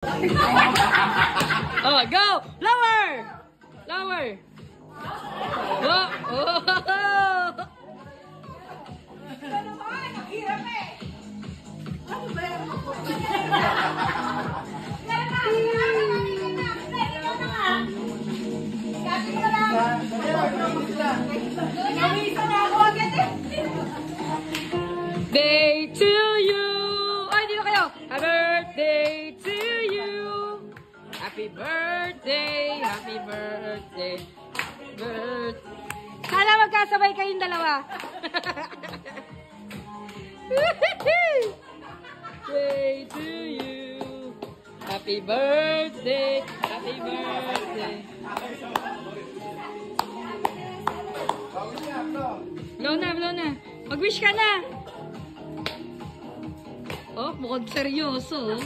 Oh, go! Lower! Lower! Oh! Oh! Day to you! Ay, dito kayo! Happy birthday to you! Happy birthday! Happy birthday! Happy birthday! Sana magkasabay kayong dalawa! Day to you! Happy birthday! Happy birthday! Blow na, blow na! Mag-wish ka na! Oh, mukhang seryoso.